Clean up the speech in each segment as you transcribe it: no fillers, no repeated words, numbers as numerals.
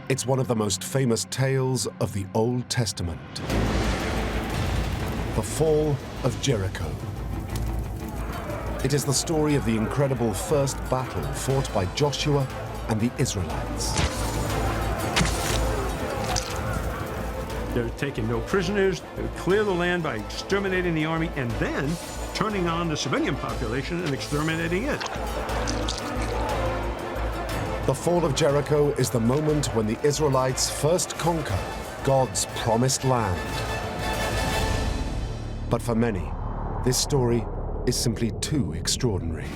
It's one of the most famous tales of the Old Testament. The fall of Jericho. It is the story of the incredible first battle fought by Joshua and the Israelites. They're taking no prisoners, they would clear the land by exterminating the army, and then turning on the civilian population and exterminating it. The fall of Jericho is the moment when the Israelites first conquer God's promised land. But for many, this story is simply too extraordinary.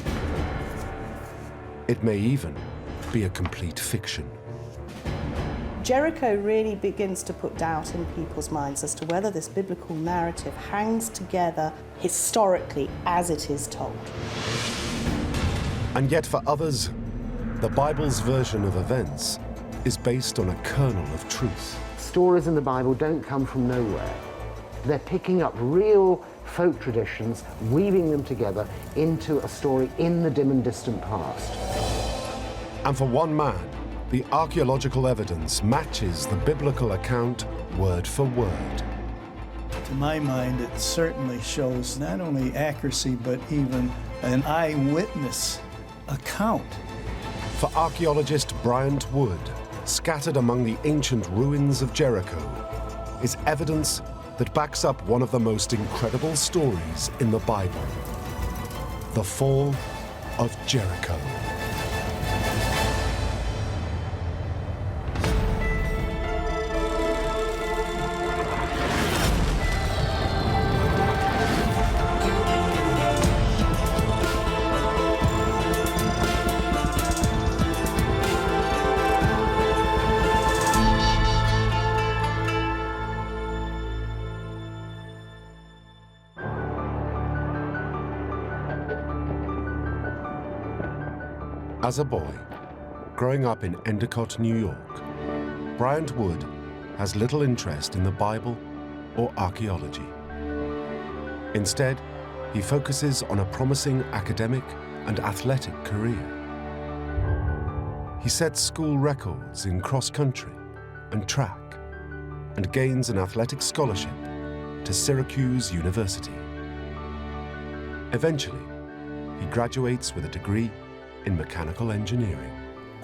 It may even be a complete fiction. Jericho really begins to put doubt in people's minds as to whether this biblical narrative hangs together historically as it is told. And yet for others, the Bible's version of events is based on a kernel of truth. Stories in the Bible don't come from nowhere. They're picking up real folk traditions, weaving them together into a story in the dim and distant past. And for one man, the archaeological evidence matches the biblical account word for word. To my mind, it certainly shows not only accuracy, but even an eyewitness account. For archaeologist Bryant Wood, scattered among the ancient ruins of Jericho is evidence that backs up one of the most incredible stories in the Bible: the fall of Jericho. As a boy, growing up in Endicott, New York, Bryant Wood has little interest in the Bible or archaeology. Instead, he focuses on a promising academic and athletic career. He sets school records in cross-country and track, and gains an athletic scholarship to Syracuse University. Eventually, he graduates with a degree in mechanical engineering.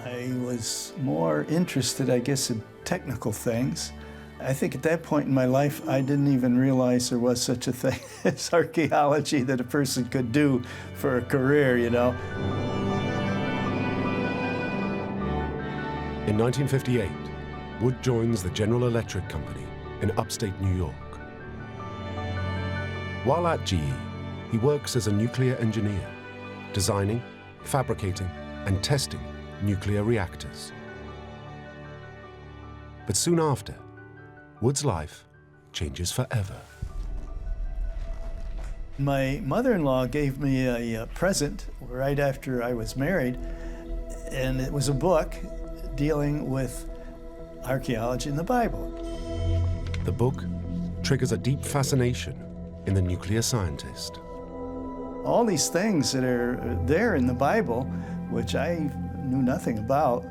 I was more interested, I guess, in technical things. I think at that point in my life, I didn't even realize there was such a thing as archaeology that a person could do for a career, you know. In 1958, Wood joins the General Electric Company in upstate New York. While at GE, he works as a nuclear engineer, designing, fabricating, and testing nuclear reactors. But soon after, Wood's life changes forever. My mother-in-law gave me a present right after I was married, and it was a book dealing with archaeology in the Bible. The book triggers a deep fascination in the nuclear scientist. All these things that are there in the Bible, which I knew nothing about,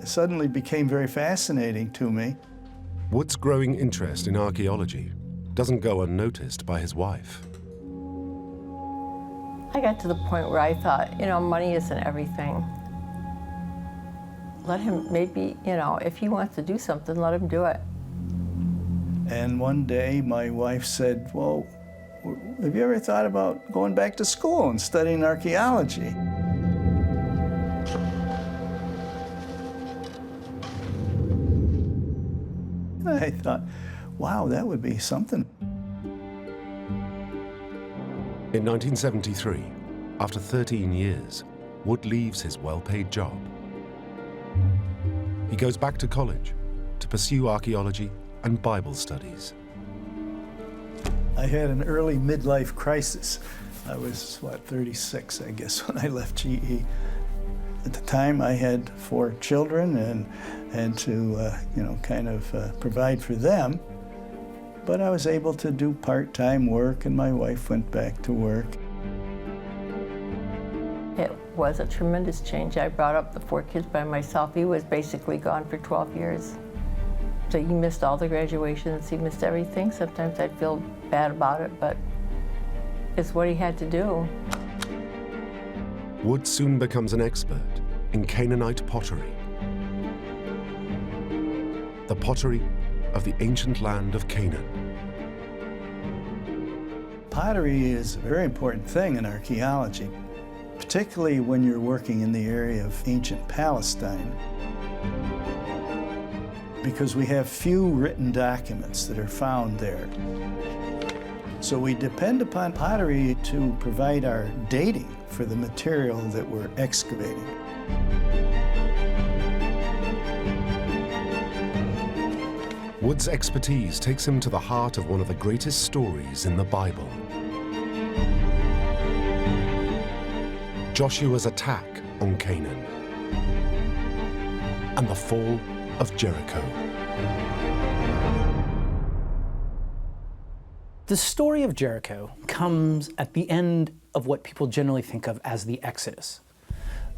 suddenly became very fascinating to me. Wood's growing interest in archaeology doesn't go unnoticed by his wife. I got to the point where I thought, money isn't everything. Let him, maybe, if he wants to do something, let him do it. And one day my wife said, well, have you ever thought about going back to school and studying archaeology? I thought, wow, that would be something. In 1973, after 13 years, Wood leaves his well-paid job. He goes back to college to pursue archaeology and Bible studies. I had an early midlife crisis. I was, 36, I guess, when I left GE. At the time, I had 4 children and had to, provide for them. But I was able to do part-time work, and my wife went back to work. It was a tremendous change. I brought up the 4 kids by myself. He was basically gone for 12 years. So he missed all the graduations, he missed everything. Sometimes I'd feel bad about it, but it's what he had to do. Wood soon becomes an expert in Canaanite pottery, the pottery of the ancient land of Canaan. Pottery is a very important thing in archaeology, particularly when you're working in the area of ancient Palestine, because we have few written documents that are found there. So we depend upon pottery to provide our dating for the material that we're excavating. Wood's expertise takes him to the heart of one of the greatest stories in the Bible. Joshua's attack on Canaan and the fall of Jericho. The story of Jericho comes at the end of what people generally think of as the Exodus.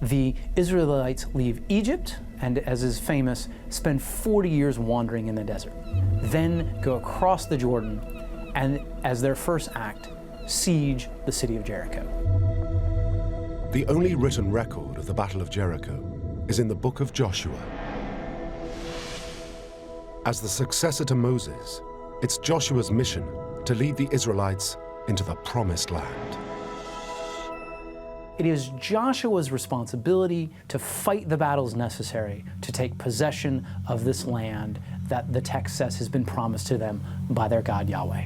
The Israelites leave Egypt and, as is famous, spend 40 years wandering in the desert, then go across the Jordan and, as their first act, siege the city of Jericho. The only written record of the Battle of Jericho is in the book of Joshua. As the successor to Moses, it's Joshua's mission to lead the Israelites into the Promised Land. It is Joshua's responsibility to fight the battles necessary to take possession of this land that the text says has been promised to them by their God Yahweh.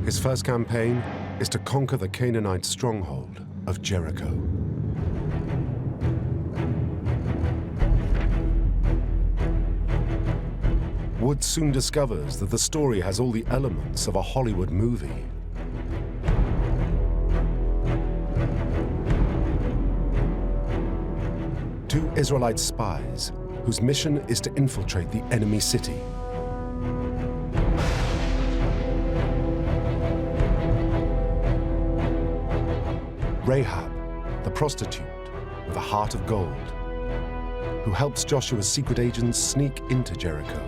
His first campaign is to conquer the Canaanite stronghold of Jericho. Wood soon discovers that the story has all the elements of a Hollywood movie. Two Israelite spies whose mission is to infiltrate the enemy city. Rahab, the prostitute with a heart of gold, who helps Joshua's secret agents sneak into Jericho.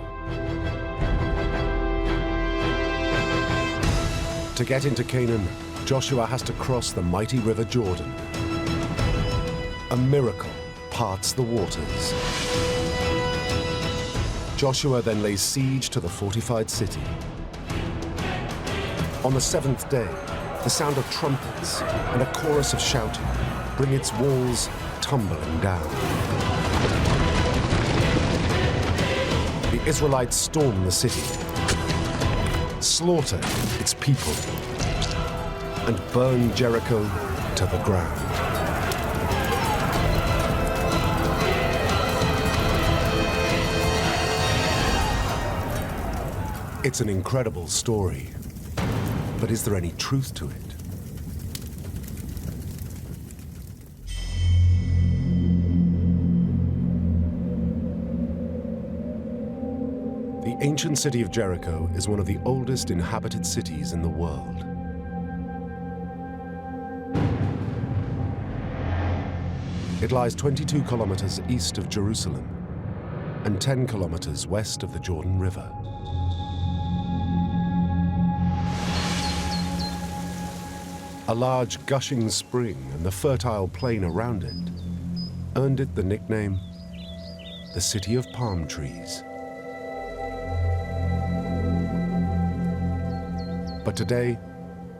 To get into Canaan, Joshua has to cross the mighty river Jordan. A miracle parts the waters. Joshua then lays siege to the fortified city. On the 7th day, the sound of trumpets and a chorus of shouting bring its walls tumbling down. The Israelites storm the city, slaughter its people, and burn Jericho to the ground. It's an incredible story, but is there any truth to it? The ancient city of Jericho is one of the oldest inhabited cities in the world. It lies 22 kilometers east of Jerusalem and 10 kilometers west of the Jordan River. A large gushing spring and the fertile plain around it earned it the nickname, the City of Palm Trees. But today,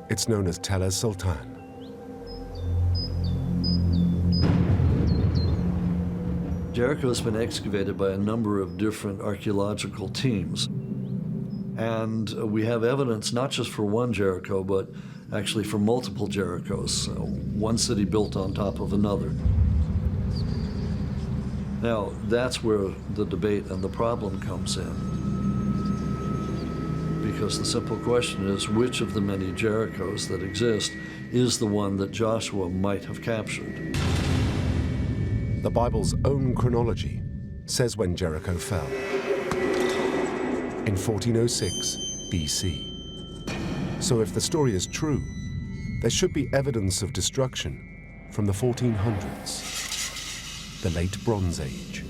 it's known as Tel es-Sultan. Jericho has been excavated by a number of different archaeological teams. And we have evidence not just for one Jericho, but actually for multiple Jerichos, one city built on top of another. Now, that's where the debate and the problem comes in. Because the simple question is, which of the many Jerichos that exist is the one that Joshua might have captured? The Bible's own chronology says when Jericho fell. In 1406 BC. So if the story is true, there should be evidence of destruction from the 1400s, the Late Bronze Age.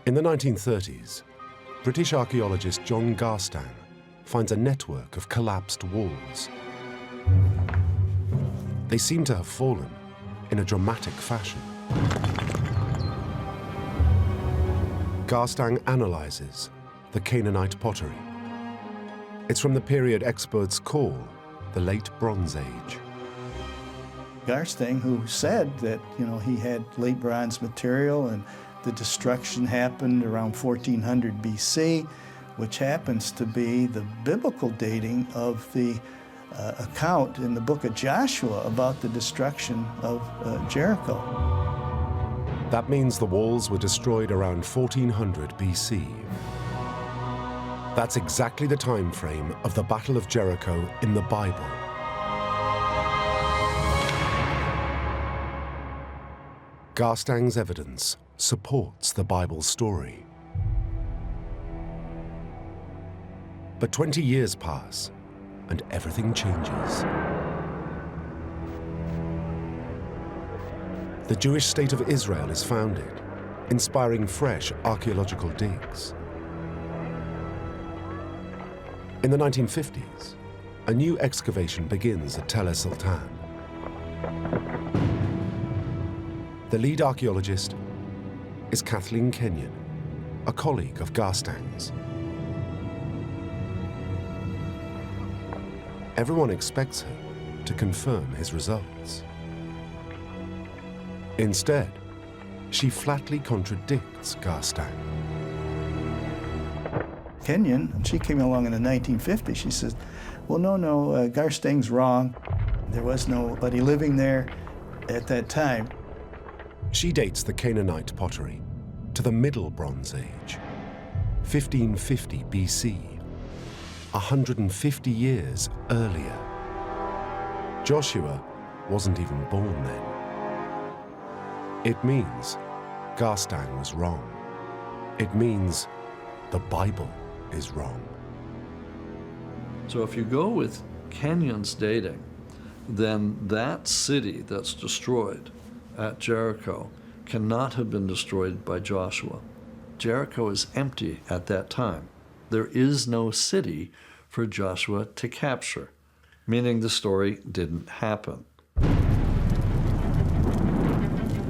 In the 1930s, British archaeologist John Garstang finds a network of collapsed walls. They seem to have fallen in a dramatic fashion. Garstang analyzes the Canaanite pottery. It's from the period experts call the Late Bronze Age. Garstang, who said that, he had late bronze material and the destruction happened around 1400 BC, which happens to be the biblical dating of the account in the book of Joshua about the destruction of Jericho. That means the walls were destroyed around 1400 BC. That's exactly the time frame of the Battle of Jericho in the Bible. Garstang's evidence supports the Bible's story. But 20 years pass, and everything changes. The Jewish state of Israel is founded, inspiring fresh archaeological digs. In the 1950s, a new excavation begins at Tel es-Sultan. The lead archaeologist is Kathleen Kenyon, a colleague of Garstang's. Everyone expects her to confirm his results. Instead, she flatly contradicts Garstang. Kenyon, she came along in the 1950s, she says, well, no, Garstang's wrong. There was nobody living there at that time. She dates the Canaanite pottery to the Middle Bronze Age, 1550 BC, 150 years earlier. Joshua wasn't even born then. It means Garstang was wrong. It means the Bible is wrong. So if you go with Kenyon's dating, then that city that's destroyed at Jericho cannot have been destroyed by Joshua. Jericho is empty at that time. There is no city for Joshua to capture, meaning the story didn't happen.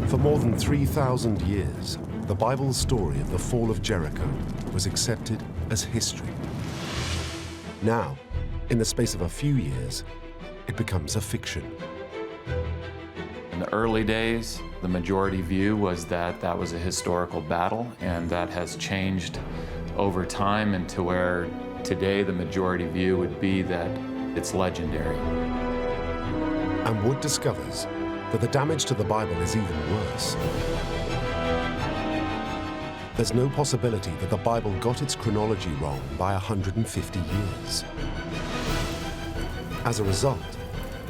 For more than 3,000 years, the Bible's story of the fall of Jericho was accepted as history. Now, in the space of a few years, it becomes a fiction. In the early days, the majority view was that that was a historical battle, and that has changed over time into where today the majority view would be that it's legendary. And Wood discovers that the damage to the Bible is even worse. There's no possibility that the Bible got its chronology wrong by 150 years. As a result,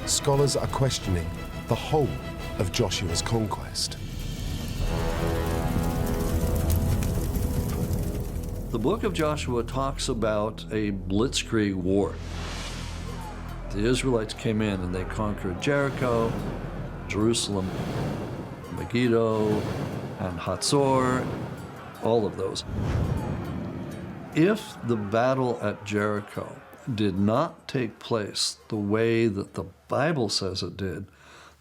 scholars are questioning the whole of Joshua's conquest. The book of Joshua talks about a blitzkrieg war. The Israelites came in and they conquered Jericho, Jerusalem, Megiddo, and Hatzor, all of those. If the battle at Jericho did not take place the way that the Bible says it did,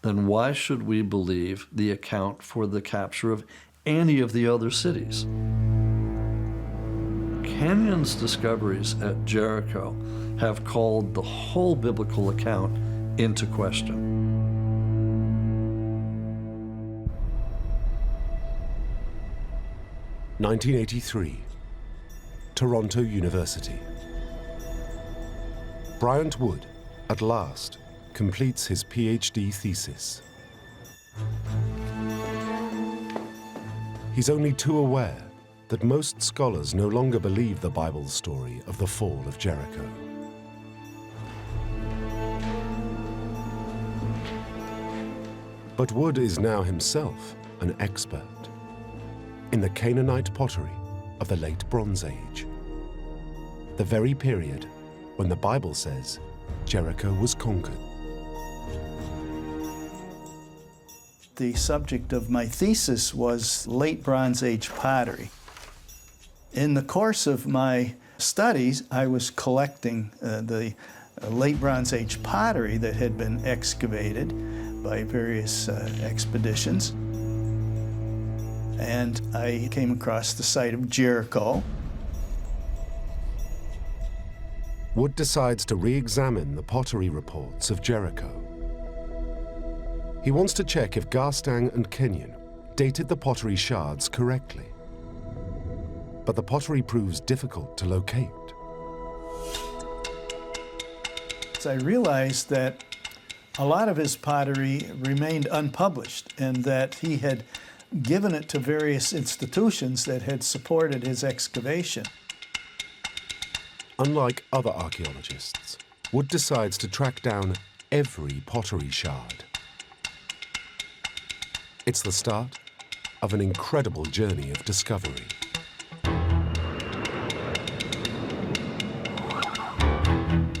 then why should we believe the account for the capture of any of the other cities? Kenyon's discoveries at Jericho have called the whole biblical account into question. (1983), Toronto University. Bryant Wood, at last, completes his PhD thesis. He's only too aware that most scholars no longer believe the Bible's story of the fall of Jericho. But Wood is now himself an expert in the Canaanite pottery of the Late Bronze Age, the very period when the Bible says Jericho was conquered. The subject of my thesis was Late Bronze Age pottery. In the course of my studies, I was collecting the Late Bronze Age pottery that had been excavated by various expeditions. And I came across the site of Jericho. Wood decides to re-examine the pottery reports of Jericho. He wants to check if Garstang and Kenyon dated the pottery shards correctly. But the pottery proves difficult to locate. So I realized that a lot of his pottery remained unpublished and that he had given it to various institutions that had supported his excavation. Unlike other archaeologists, Wood decides to track down every pottery shard. It's the start of an incredible journey of discovery.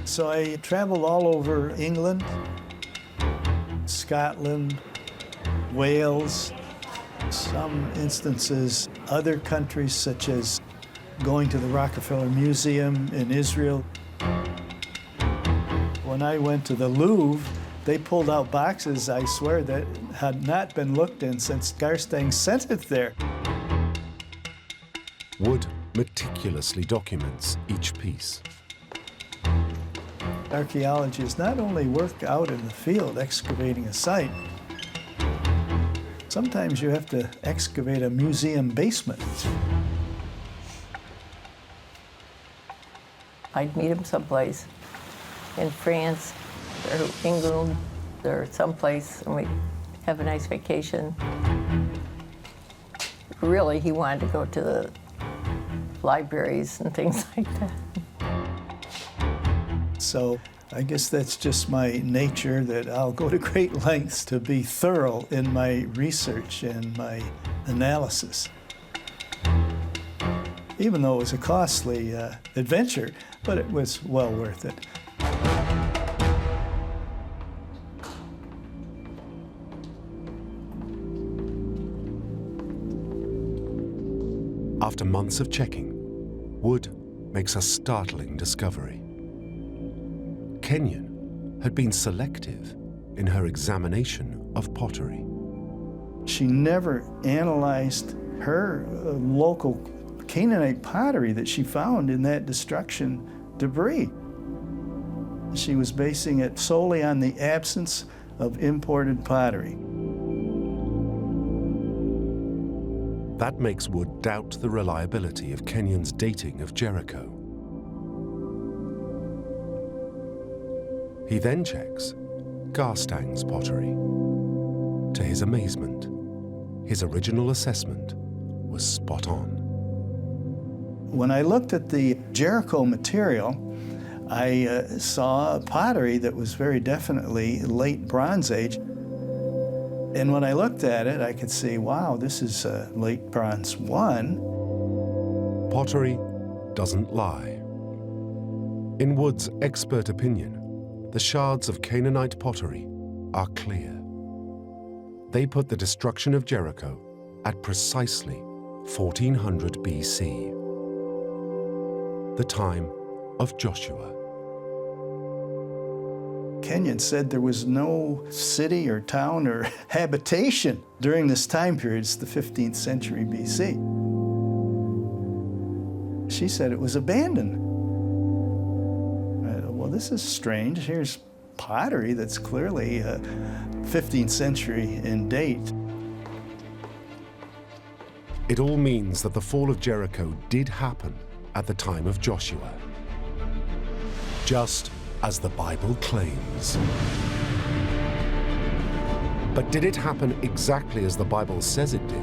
So I traveled all over England, Scotland, Wales, some instances, other countries such as going to the Rockefeller Museum in Israel. When I went to the Louvre, they pulled out boxes, I swear, that had not been looked in since Garstang sent it there. Wood meticulously documents each piece. Archaeology is not only work out in the field excavating a site, sometimes you have to excavate a museum basement. I'd meet him someplace in France or England or someplace, and we'd have a nice vacation. Really, he wanted to go to the libraries and things like that. So I guess that's just my nature, that I'll go to great lengths to be thorough in my research and my analysis. Even though it was a costly adventure, but it was well worth it. After months of checking, Wood makes a startling discovery. Kenyon had been selective in her examination of pottery. She never analyzed her local Canaanite pottery that she found in that destruction debris. She was basing it solely on the absence of imported pottery. That makes Wood doubt the reliability of Kenyon's dating of Jericho. He then checks Garstang's pottery. To his amazement, his original assessment was spot on. When I looked at the Jericho material, I saw pottery that was very definitely late Bronze Age. And when I looked at it, I could see, wow, this is late Bronze 1. Pottery doesn't lie. In Wood's expert opinion, the shards of Canaanite pottery are clear. They put the destruction of Jericho at precisely 1400 BC, the time of Joshua. Kenyon said there was no city or town or habitation during this time period. It's the 15th century BC. She said it was abandoned. Well, this is strange. Here's pottery that's clearly 15th century in date. It all means that the fall of Jericho did happen at the time of Joshua, just as the Bible claims. But did it happen exactly as the Bible says it did?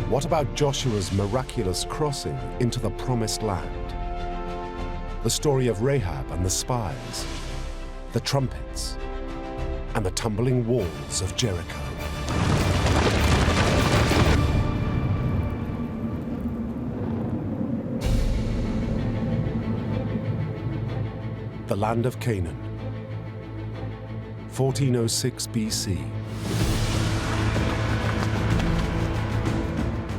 What about Joshua's miraculous crossing into the Promised Land? The story of Rahab and the spies, the trumpets, and the tumbling walls of Jericho. the land of Canaan, 1406 BC.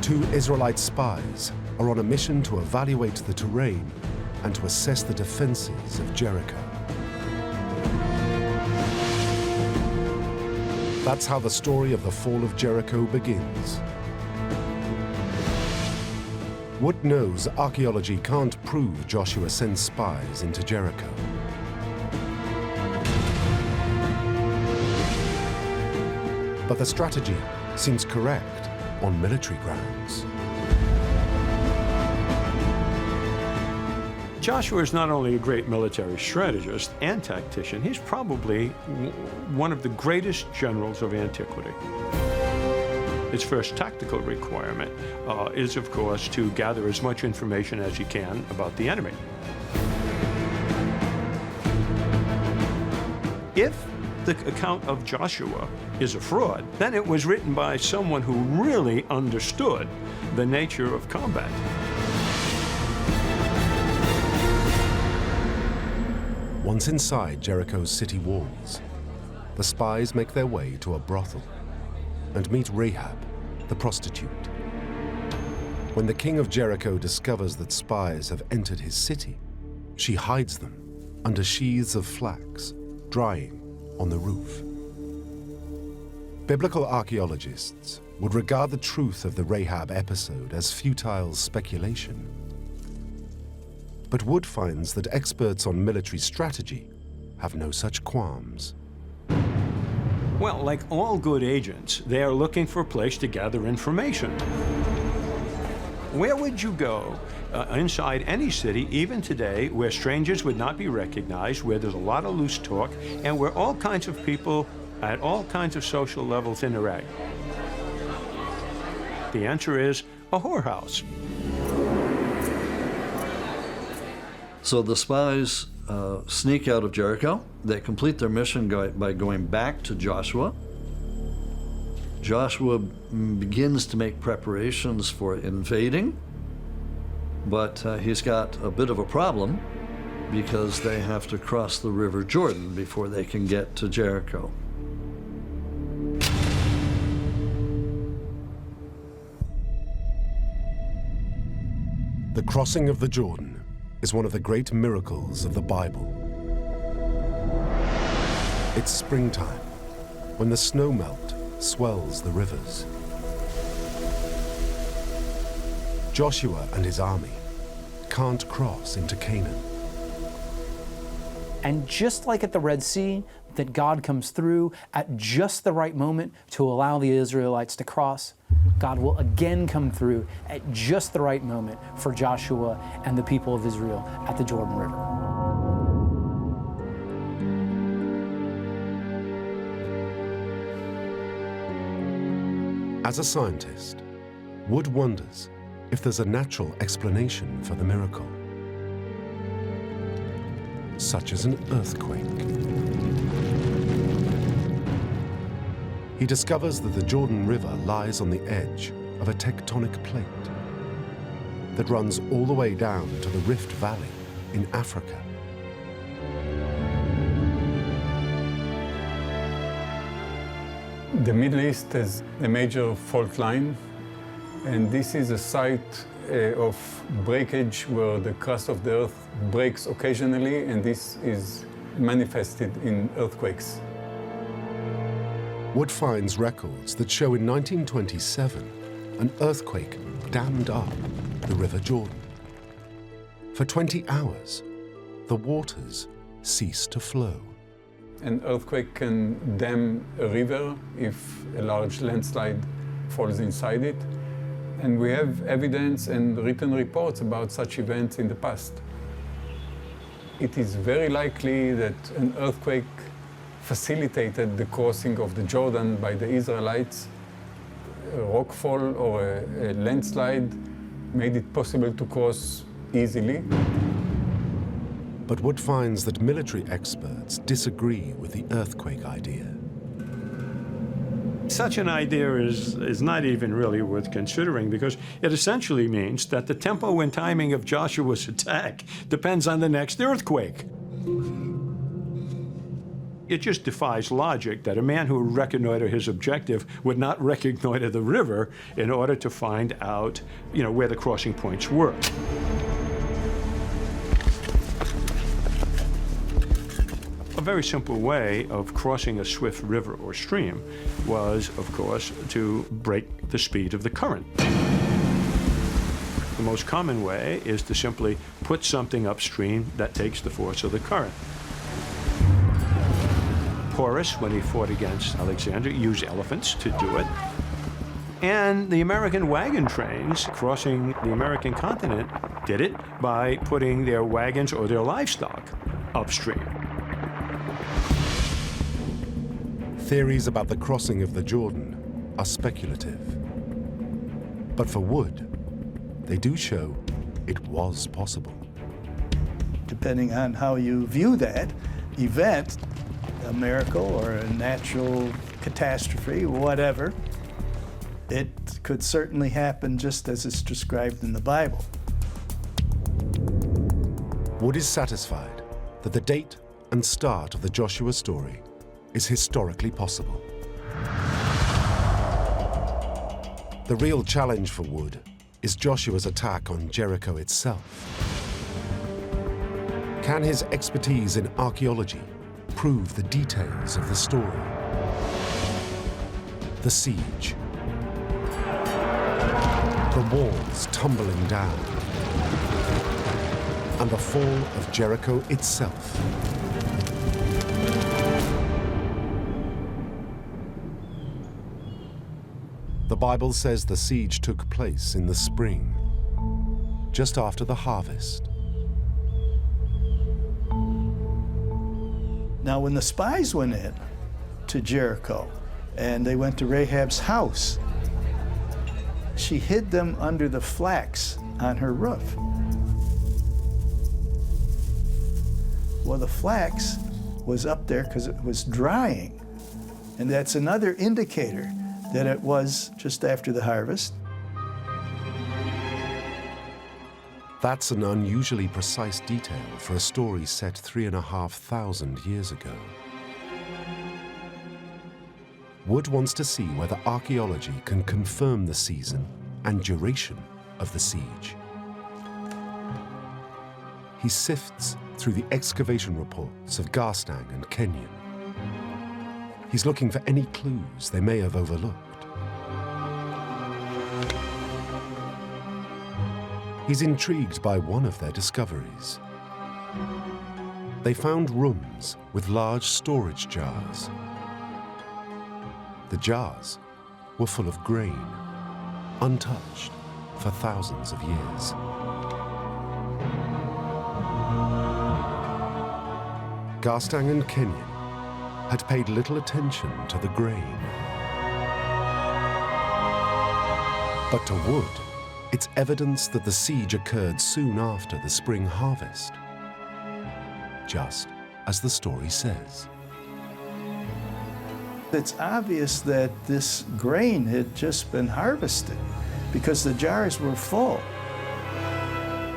Two Israelite spies are on a mission to evaluate the terrain and to assess the defenses of Jericho. That's how the story of the fall of Jericho begins. Wood knows archaeology can't prove Joshua sends spies into Jericho. But the strategy seems correct on military grounds. Joshua is not only a great military strategist and tactician, he's probably one of the greatest generals of antiquity. His first tactical requirement is, of course, to gather as much information as he can about the enemy. If the account of Joshua is a fraud, then it was written by someone who really understood the nature of combat. Once inside Jericho's city walls, the spies make their way to a brothel and meet Rahab, the prostitute. When the king of Jericho discovers that spies have entered his city, she hides them under sheaths of flax, drying on the roof. Biblical archaeologists would regard the truth of the Rahab episode as futile speculation. But Wood finds that experts on military strategy have no such qualms. Well, like all good agents, they are looking for a place to gather information. Where would you go inside any city, even today, where strangers would not be recognized, where there's a lot of loose talk, and where all kinds of people at all kinds of social levels interact? The answer is a whorehouse. So the spies sneak out of Jericho. They complete their mission by going back to Joshua. Joshua begins to make preparations for invading, but he's got a bit of a problem because they have to cross the River Jordan before they can get to Jericho. The crossing of the Jordan is one of the great miracles of the Bible. It's springtime, when the snow melt swells the rivers. Joshua and his army can't cross into Canaan. And just like at the Red Sea, that God comes through at just the right moment to allow the Israelites to cross, God will again come through at just the right moment for Joshua and the people of Israel at the Jordan River. As a scientist, Wood wonders if there's a natural explanation for the miracle, such as an earthquake. He discovers that the Jordan River lies on the edge of a tectonic plate that runs all the way down to the Rift Valley in Africa. The Middle East has a major fault line, and this is a site of breakage where the crust of the earth breaks occasionally, and this is manifested in earthquakes. Wood finds records that show in 1927 an earthquake dammed up the River Jordan. For 20 hours, the waters cease to flow. An earthquake can dam a river if a large landslide falls inside it. And we have evidence and written reports about such events in the past. It is very likely that an earthquake facilitated the crossing of the Jordan by the Israelites. A rockfall or a landslide made it possible to cross easily. But Wood finds that military experts disagree with the earthquake idea. Such an idea is not even really worth considering, because it essentially means that the tempo and timing of Joshua's attack depends on the next earthquake. It just defies logic that a man who would reconnoiter his objective would not reconnoiter the river in order to find out, where the crossing points were. A very simple way of crossing a swift river or stream was, of course, to break the speed of the current. The most common way is to simply put something upstream that takes the force of the current. Porus, when he fought against Alexander, used elephants to do it. And the American wagon trains crossing the American continent did it by putting their wagons or their livestock upstream. Theories about the crossing of the Jordan are speculative. But for Wood, they do show it was possible. Depending on how you view that event, a miracle or a natural catastrophe, whatever, it could certainly happen just as it's described in the Bible. Wood is satisfied that the date and start of the Joshua story is historically possible. The real challenge for Wood is Joshua's attack on Jericho itself. Can his expertise in archaeology prove the details of the story? The siege, the walls tumbling down, and the fall of Jericho itself. The Bible says the siege took place in the spring, just after the harvest. Now, when the spies went in to Jericho and they went to Rahab's house, she hid them under the flax on her roof. Well, the flax was up there because it was drying, and that's another indicator that it was just after the harvest. That's an unusually precise detail for a story set 3,500 years ago. Wood wants to see whether archaeology can confirm the season and duration of the siege. He sifts through the excavation reports of Garstang and Kenyon. He's looking for any clues they may have overlooked. He's intrigued by one of their discoveries. They found rooms with large storage jars. The jars were full of grain, untouched for thousands of years. Garstang and Kenyon had paid little attention to the grain. But to Wood, it's evidence that the siege occurred soon after the spring harvest, just as the story says. It's obvious that this grain had just been harvested because the jars were full.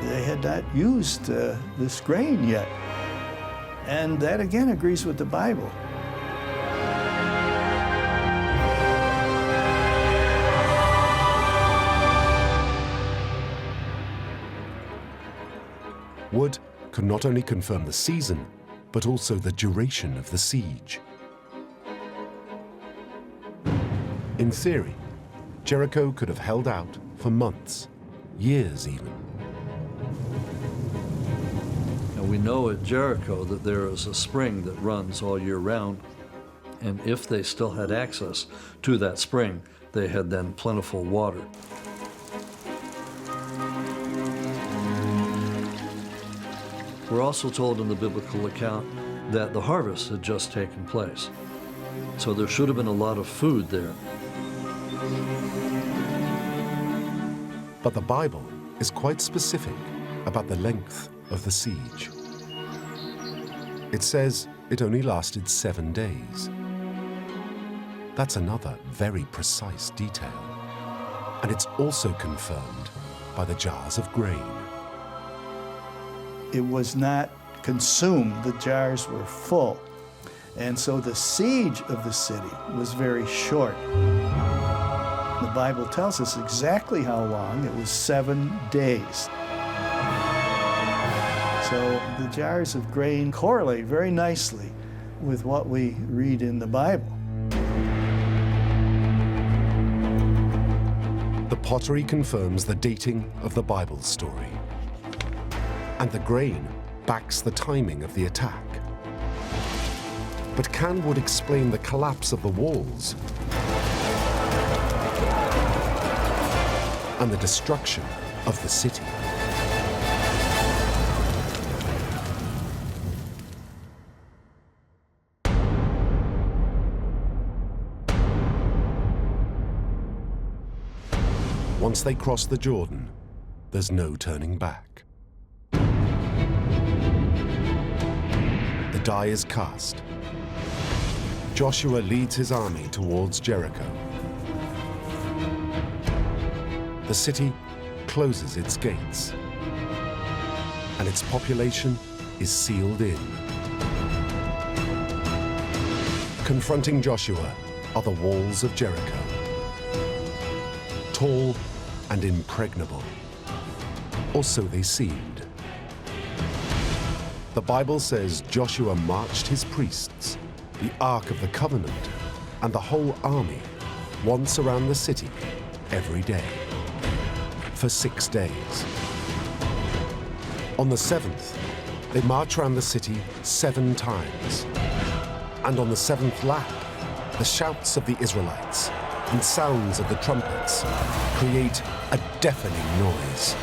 They had not used this grain yet. And that again agrees with the Bible. Wood could not only confirm the season, but also the duration of the siege. In theory, Jericho could have held out for months, years even. Now we know at Jericho that there is a spring that runs all year round, and if they still had access to that spring, they had then plentiful water. We're also told in the biblical account that the harvest had just taken place. So there should have been a lot of food there. But the Bible is quite specific about the length of the siege. It says it only lasted 7 days. That's another very precise detail. And it's also confirmed by the jars of grain. It was not consumed. The jars were full. And so the siege of the city was very short. The Bible tells us exactly how long. It was 7 days. So the jars of grain correlate very nicely with what we read in the Bible. The pottery confirms the dating of the Bible story. And the grain backs the timing of the attack. But can Wood explain the collapse of the walls and the destruction of the city? Once they cross the Jordan, there's no turning back. The die is cast. Joshua leads his army towards Jericho. The city closes its gates, and its population is sealed in. Confronting Joshua are the walls of Jericho, tall and impregnable, or so they seemed. The Bible says Joshua marched his priests, the Ark of the Covenant, and the whole army once around the city every day, for 6 days. On the 7th, they march around the city 7 times. And on the 7th lap, the shouts of the Israelites and sounds of the trumpets create a deafening noise.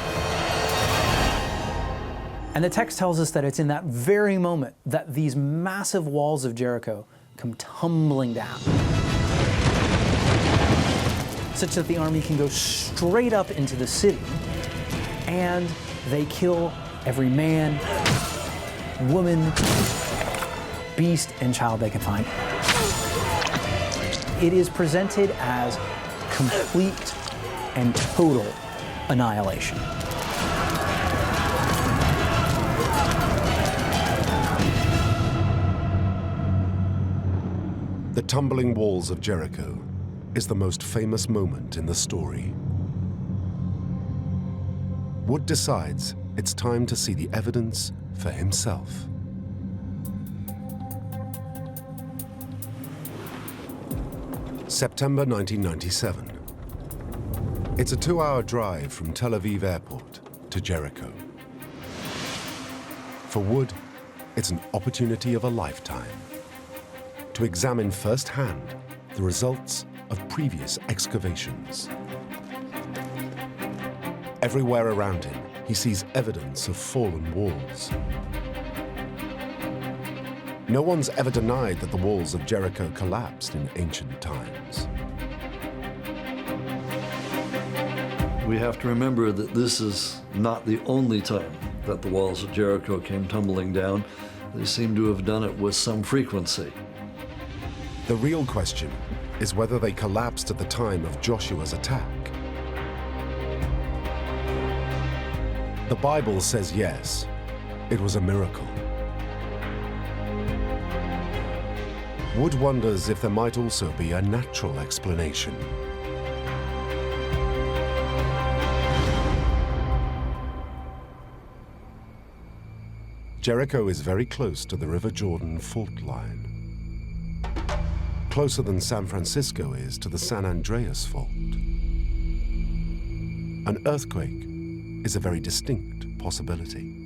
And the text tells us that it's in that very moment that these massive walls of Jericho come tumbling down, such that the army can go straight up into the city, and they kill every man, woman, beast, and child they can find. It is presented as complete and total annihilation. The tumbling walls of Jericho is the most famous moment in the story. Wood decides it's time to see the evidence for himself. September 1997. It's a 2-hour drive from Tel Aviv Airport to Jericho. For Wood, it's an opportunity of a lifetime to examine firsthand the results of previous excavations. Everywhere around him, he sees evidence of fallen walls. No one's ever denied that the walls of Jericho collapsed in ancient times. We have to remember that this is not the only time that the walls of Jericho came tumbling down. They seem to have done it with some frequency. The real question is whether they collapsed at the time of Joshua's attack. The Bible says yes, it was a miracle. Wood wonders if there might also be a natural explanation. Jericho is very close to the River Jordan fault line. Closer than San Francisco is to the San Andreas Fault. An earthquake is a very distinct possibility.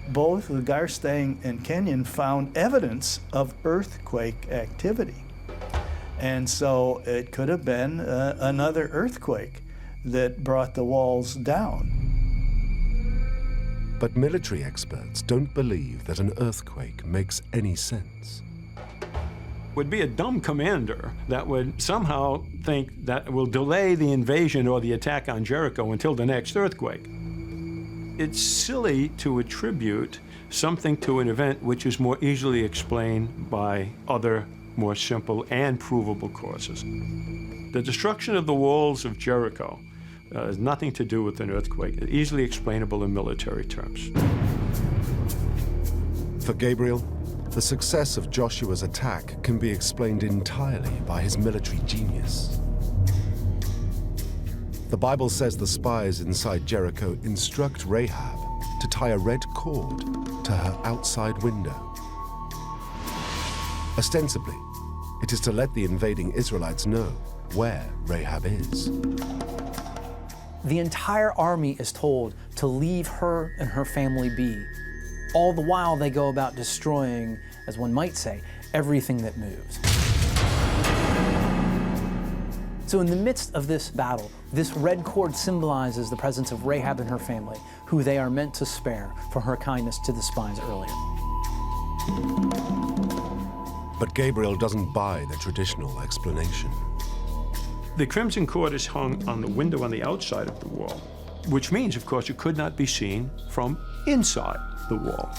Both the Garstang and Kenyon found evidence of earthquake activity. And so it could have been another earthquake that brought the walls down. But military experts don't believe that an earthquake makes any sense. Would be a dumb commander that would somehow think that will delay the invasion or the attack on Jericho until the next earthquake. It's silly to attribute something to an event which is more easily explained by other, more simple and provable causes. The destruction of the walls of Jericho has nothing to do with an earthquake. It's easily explainable in military terms. For Gabriel, the success of Joshua's attack can be explained entirely by his military genius. The Bible says the spies inside Jericho instruct Rahab to tie a red cord to her outside window. Ostensibly, it is to let the invading Israelites know where Rahab is. The entire army is told to leave her and her family be. All the while they go about destroying, as one might say, everything that moves. So in the midst of this battle, this red cord symbolizes the presence of Rahab and her family, who they are meant to spare for her kindness to the spies earlier. But Gabriel doesn't buy the traditional explanation. The crimson cord is hung on the window on the outside of the wall, which means, of course, it could not be seen from inside the wall.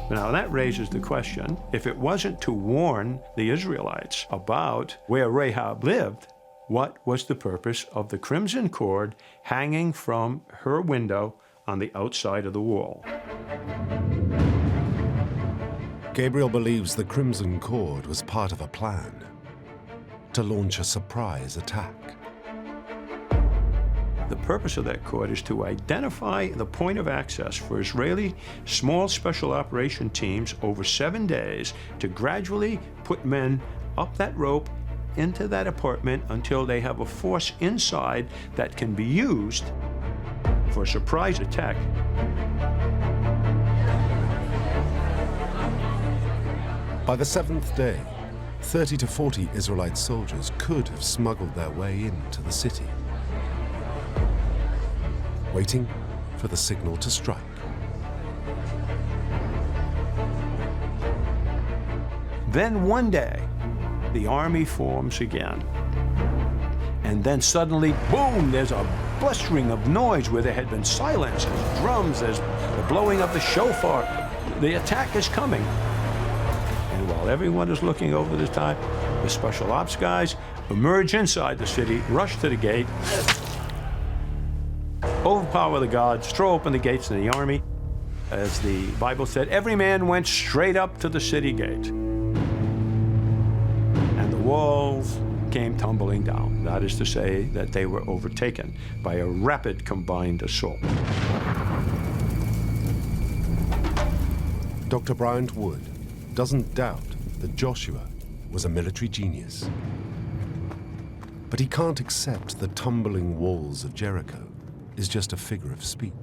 Now that raises the question, if it wasn't to warn the Israelites about where Rahab lived, what was the purpose of the crimson cord hanging from her window on the outside of the wall? Gabriel believes the crimson cord was part of a plan to launch a surprise attack. The purpose of that cord is to identify the point of access for Israeli small special operation teams over 7 days to gradually put men up that rope into that apartment until they have a force inside that can be used for a surprise attack. By the 7th day, 30 to 40 Israelite soldiers could have smuggled their way into the city, waiting for the signal to strike. Then one day, the army forms again. And then suddenly, boom, there's a blustering of noise where there had been silence. There's drums, there's the blowing of the shofar. The attack is coming. And while everyone is looking over the time, the special ops guys emerge inside the city, rush to the gate, overpower the guards, throw open the gates to the army. As the Bible said, every man went straight up to the city gate. And the walls came tumbling down. That is to say that they were overtaken by a rapid combined assault. Dr. Bryant Wood doesn't doubt that Joshua was a military genius. But he can't accept the tumbling walls of Jericho is just a figure of speech.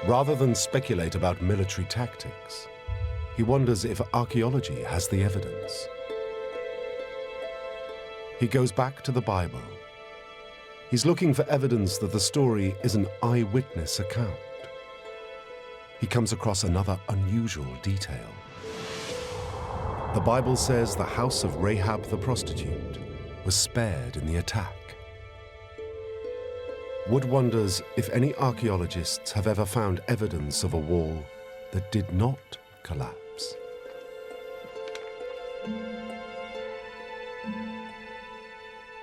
Rather than speculate about military tactics, he wonders if archaeology has the evidence. He goes back to the Bible. He's looking for evidence that the story is an eyewitness account. He comes across another unusual detail. The Bible says the house of Rahab the prostitute was spared in the attack. Wood wonders if any archaeologists have ever found evidence of a wall that did not collapse.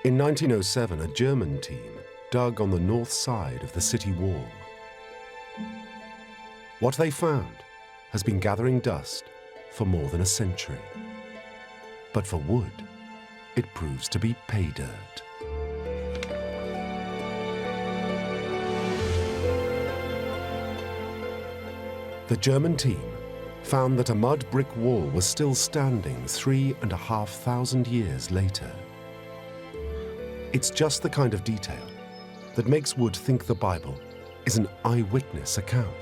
In 1907, a German team dug on the north side of the city wall. What they found has been gathering dust for more than a century. But for Wood, it proves to be pay dirt. The German team found that a mud brick wall was still standing 3,500 years later. It's just the kind of detail that makes Wood think the Bible is an eyewitness account.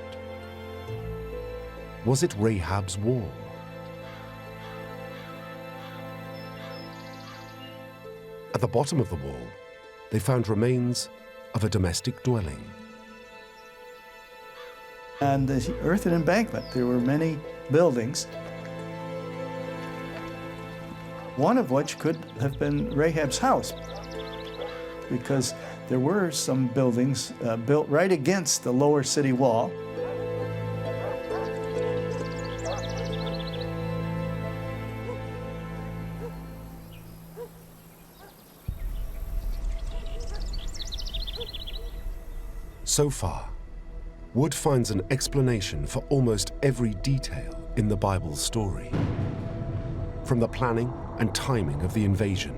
Was it Rahab's wall? At the bottom of the wall, they found remains of a domestic dwelling. On the earthen embankment, there were many buildings, one of which could have been Rahab's house, because there were some buildings built right against the lower city wall. So far, Wood finds an explanation for almost every detail in the Bible's story, from the planning and timing of the invasion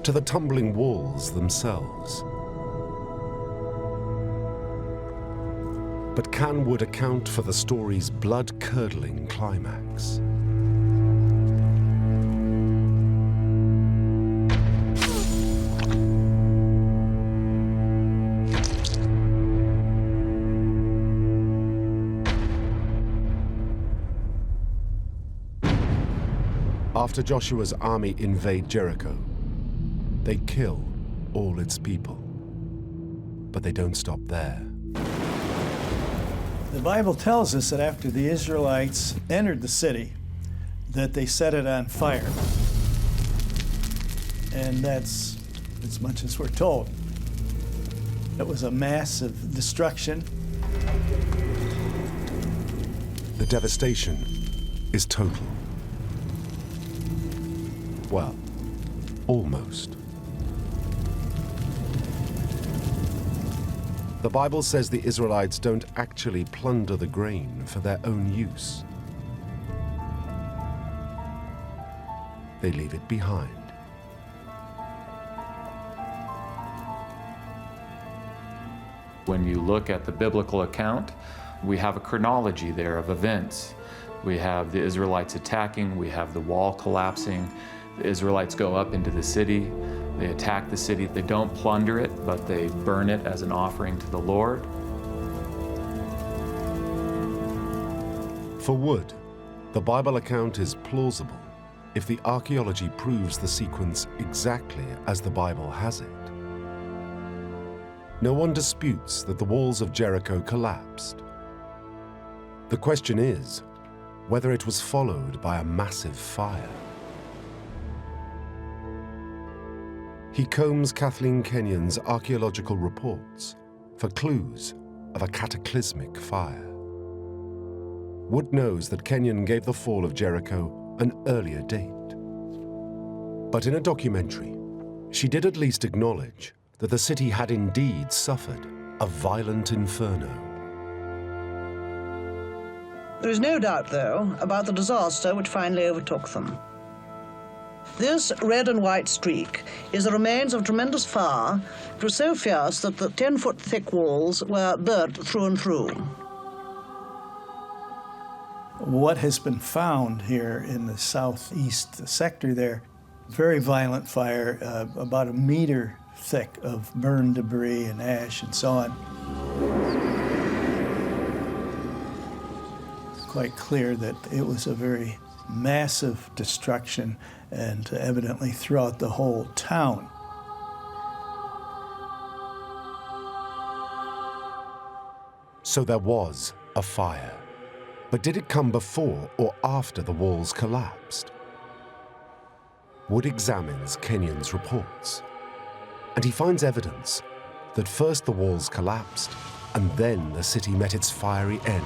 to the tumbling walls themselves. But can Wood account for the story's blood-curdling climax? After Joshua's army invade Jericho, they kill all its people. But they don't stop there. The Bible tells us that after the Israelites entered the city, that they set it on fire. And that's as much as we're told. It was a massive destruction. The devastation is total. Well, almost. The Bible says the Israelites don't actually plunder the grain for their own use. They leave it behind. When you look at the biblical account, we have a chronology there of events. We have the Israelites attacking, we have the wall collapsing, the Israelites go up into the city, they attack the city. They don't plunder it, but they burn it as an offering to the Lord. For Wood, the Bible account is plausible if the archaeology proves the sequence exactly as the Bible has it. No one disputes that the walls of Jericho collapsed. The question is whether it was followed by a massive fire. He combs Kathleen Kenyon's archaeological reports for clues of a cataclysmic fire. Wood knows that Kenyon gave the fall of Jericho an earlier date. But in a documentary, she did at least acknowledge that the city had indeed suffered a violent inferno. There is no doubt, though, about the disaster which finally overtook them. This red and white streak is the remains of tremendous fire. It was so fierce that the 10-foot thick walls were burnt through and through. What has been found here in the southeast sector there, very violent fire, about a meter thick of burned debris and ash and so on. It's quite clear that it was a very massive destruction, and evidently throughout the whole town. So there was a fire. But did it come before or after the walls collapsed? Wood examines Kenyon's reports, and he finds evidence that first the walls collapsed, and then the city met its fiery end.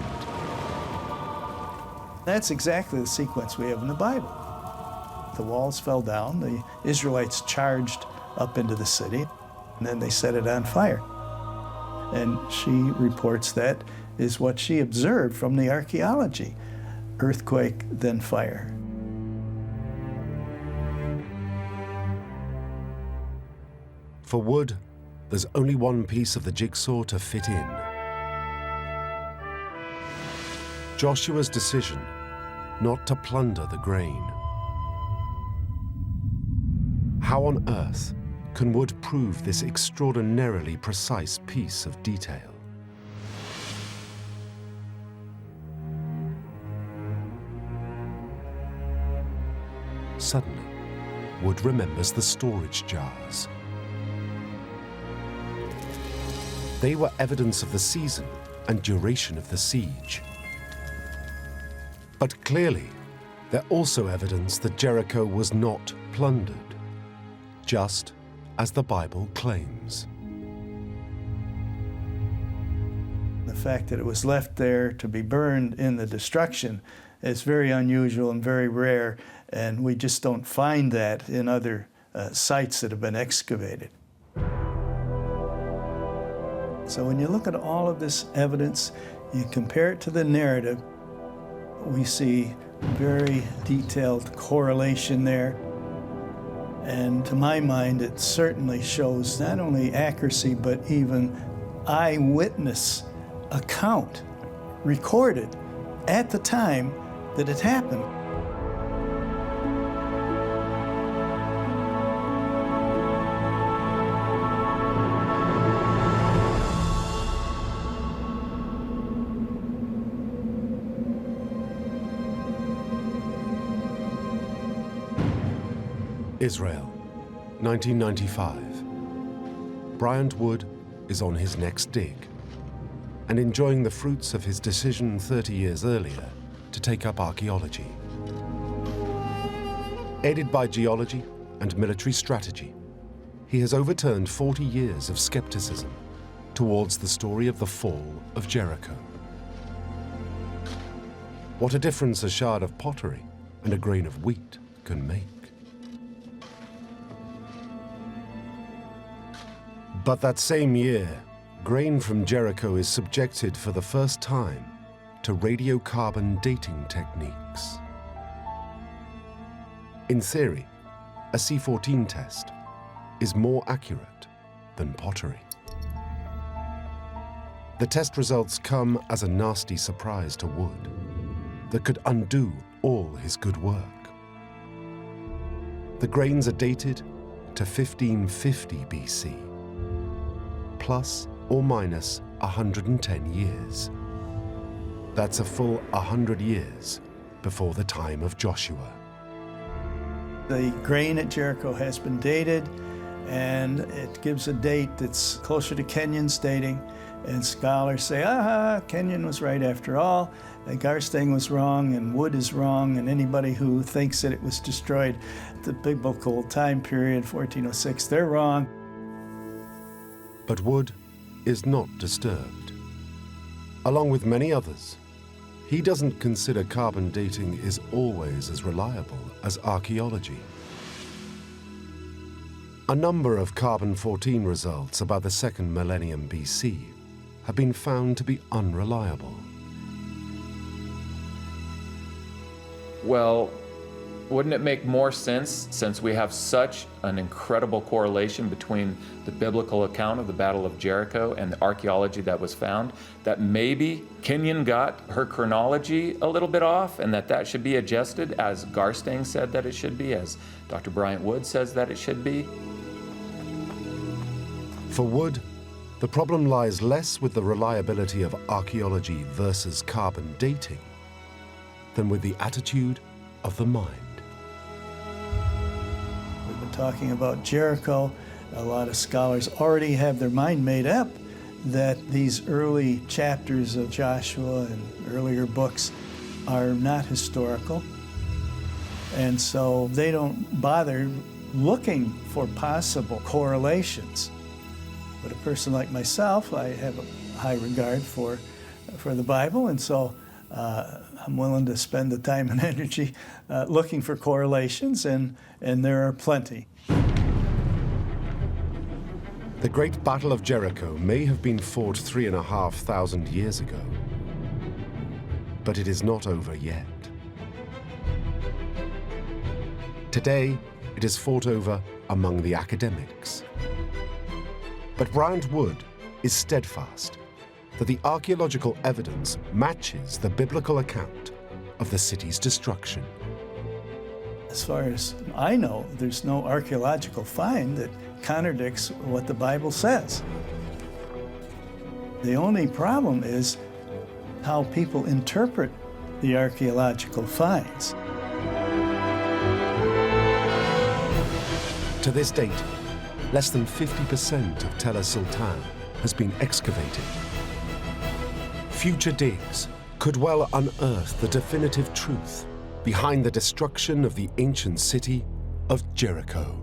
That's exactly the sequence we have in the Bible. The walls fell down, the Israelites charged up into the city, and then they set it on fire. And she reports that is what she observed from the archaeology. Earthquake, then fire. For Wood, there's only one piece of the jigsaw to fit in. Joshua's decision not to plunder the grain. How on earth can Wood prove this extraordinarily precise piece of detail? Suddenly, Wood remembers the storage jars. They were evidence of the season and duration of the siege. But clearly, they're also evidence that Jericho was not plundered, just as the Bible claims. The fact that it was left there to be burned in the destruction is very unusual and very rare, and we just don't find that in other sites that have been excavated. So when you look at all of this evidence, you compare it to the narrative, we see very detailed correlation there. And to my mind, it certainly shows not only accuracy, but even eyewitness account recorded at the time that it happened. Israel, 1995. Bryant Wood is on his next dig and enjoying the fruits of his decision 30 years earlier to take up archaeology. Aided by geology and military strategy, he has overturned 40 years of skepticism towards the story of the fall of Jericho. What a difference a shard of pottery and a grain of wheat can make. But that same year, grain from Jericho is subjected for the first time to radiocarbon dating techniques. In theory, a C14 test is more accurate than pottery. The test results come as a nasty surprise to Wood that could undo all his good work. The grains are dated to 1550 BC. Plus or minus 110 years. That's a full 100 years before the time of Joshua. The grain at Jericho has been dated, and it gives a date that's closer to Kenyon's dating, and scholars say, Kenyon was right after all, Garstang was wrong, and Wood is wrong, and anybody who thinks that it was destroyed at the biblical time period, 1406, they're wrong. But Wood is not disturbed. Along with many others, he doesn't consider carbon dating is always as reliable as archaeology. A number of carbon-14 results about the 2nd millennium BC have been found to be unreliable. Well, wouldn't it make more sense, since we have such an incredible correlation between the biblical account of the Battle of Jericho and the archaeology that was found, that maybe Kenyon got her chronology a little bit off, and that should be adjusted, as Garstang said that it should be, as Dr. Bryant Wood says that it should be? For Wood, the problem lies less with the reliability of archaeology versus carbon dating than with the attitude of the mind. We've been talking about Jericho. A lot of scholars already have their mind made up that these early chapters of Joshua and earlier books are not historical. And so they don't bother looking for possible correlations. But a person like myself, I have a high regard for the Bible, and so I'm willing to spend the time and energy looking for correlations, and there are plenty. The Great Battle of Jericho may have been fought 3,500 years ago, but it is not over yet. Today, it is fought over among the academics. But Bryant Wood is steadfast that the archaeological evidence matches the biblical account of the city's destruction. As far as I know, there's no archaeological find that contradicts what the Bible says. The only problem is how people interpret the archaeological finds. To this date, less than 50% of Tel es-Sultan has been excavated. Future digs could well unearth the definitive truth behind the destruction of the ancient city of Jericho.